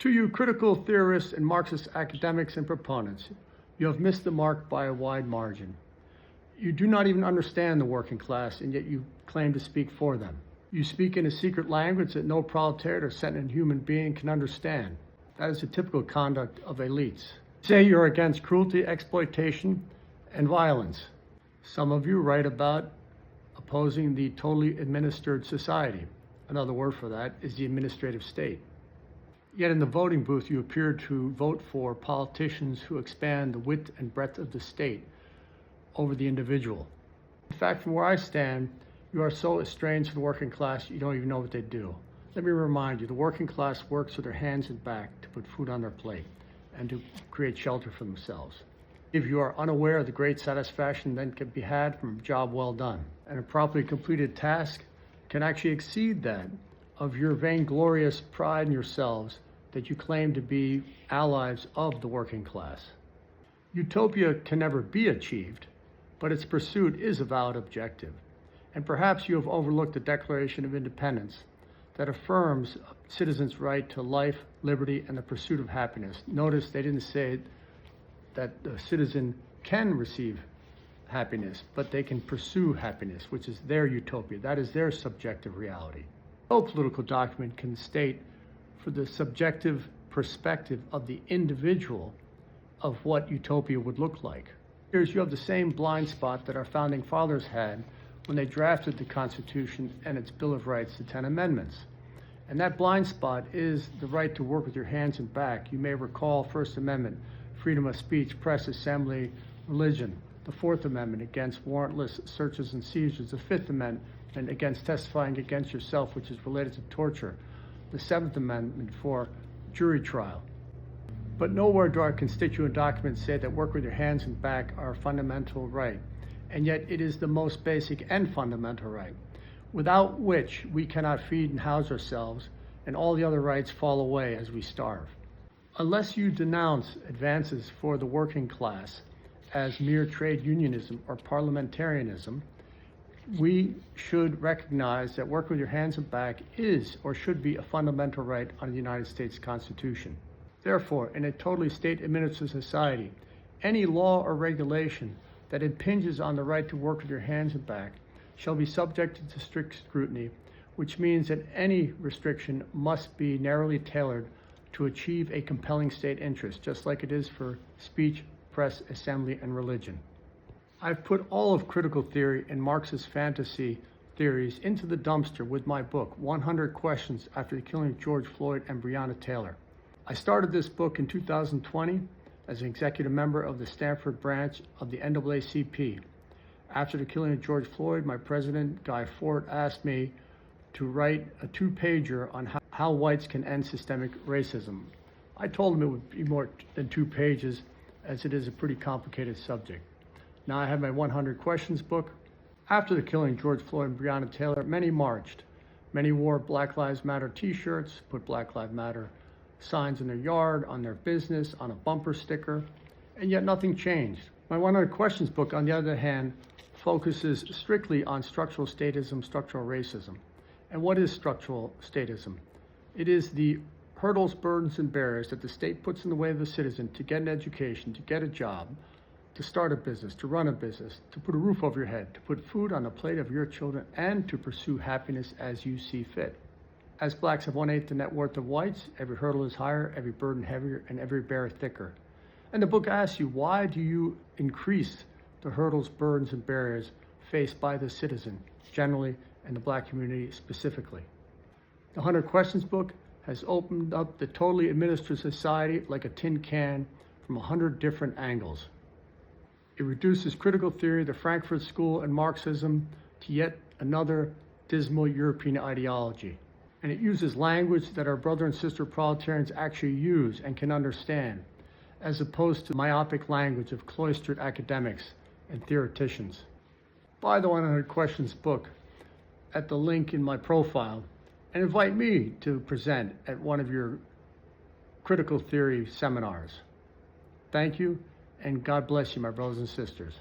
To you critical theorists and Marxist academics and proponents, you have missed the mark by a wide margin. You do not even understand the working class, and yet you claim to speak for them. You speak in a secret language that no proletariat or sentient human being can understand. That is the typical conduct of elites. Say you're against cruelty, exploitation, and violence. Some of you write about opposing the totally administered society. Another word for that is the administrative state. Yet in the voting booth, you appear to vote for politicians who expand the width and breadth of the state over the individual. In fact, from where I stand, you are so estranged from the working class, you don't even know what they do. Let me remind you, the working class works with their hands and back to put food on their plate and to create shelter for themselves. If you are unaware of the great satisfaction that can be had from a job well done, and a properly completed task can actually exceed that of your vainglorious pride in yourselves that you claim to be allies of the working class. Utopia can never be achieved, but its pursuit is a valid objective. And perhaps you have overlooked the Declaration of Independence that affirms citizens' right to life, liberty, and the pursuit of happiness. Notice they didn't say that the citizen can receive happiness, but they can pursue happiness, which is their utopia. That is their subjective reality. No political document can state for the subjective perspective of the individual of what utopia would look like. Here you have the same blind spot that our founding fathers had when they drafted the Constitution and its Bill of Rights, the 10 Amendments. And that blind spot is the right to work with your hands and back. You may recall First Amendment, freedom of speech, press, assembly, religion. The Fourth Amendment against warrantless searches and seizures. The Fifth Amendment against testifying against yourself, which is related to torture. The Seventh Amendment for jury trial. But nowhere do our constituent documents say that work with your hands and back are a fundamental right. And yet it is the most basic and fundamental right, without which we cannot feed and house ourselves, and all the other rights fall away as we starve. Unless you denounce advances for the working class as mere trade unionism or parliamentarianism, we should recognize that work with your hands and back is or should be a fundamental right under the United States Constitution. Therefore, in a totally state-administered society, any law or regulation that impinges on the right to work with your hands and back shall be subjected to strict scrutiny, which means that any restriction must be narrowly tailored to achieve a compelling state interest, just like it is for speech, press, assembly, and religion. I've put all of critical theory and Marxist fantasy theories into the dumpster with my book, 100 Questions After the Killing of George Floyd and Breonna Taylor. I started this book in 2020 as an executive member of the Stanford branch of the NAACP. After the killing of George Floyd, my president, Guy Fort, asked me to write a 2-pager on how whites can end systemic racism. I told him it would be more than 2 pages, as it is a pretty complicated subject. Now I have my 100 Questions book. After the killing of George Floyd and Breonna Taylor, many marched. Many wore Black Lives Matter t-shirts, put Black Lives Matter signs in their yard, on their business, on a bumper sticker, and yet nothing changed. My 100 Questions book, on the other hand, focuses strictly on structural statism, structural racism. And what is structural statism? It is the hurdles, burdens, and barriers that the state puts in the way of the citizen to get an education, to get a job, to start a business, to run a business, to put a roof over your head, to put food on the plate of your children, and to pursue happiness as you see fit. As blacks have 1/8 the net worth of whites, every hurdle is higher, every burden heavier, and every barrier thicker. And the book asks you, why do you increase the hurdles, burdens, and barriers faced by the citizen, generally, and the black community specifically? The 100 Questions book has opened up the totally administered society like a tin can from 100 different angles. It reduces critical theory, the Frankfurt School, and Marxism to yet another dismal European ideology. And it uses language that our brother and sister proletarians actually use and can understand, as opposed to myopic language of cloistered academics and theoreticians. Buy the 100 Questions book at the link in my profile and invite me to present at one of your critical theory seminars. Thank you, and God bless you, my brothers and sisters.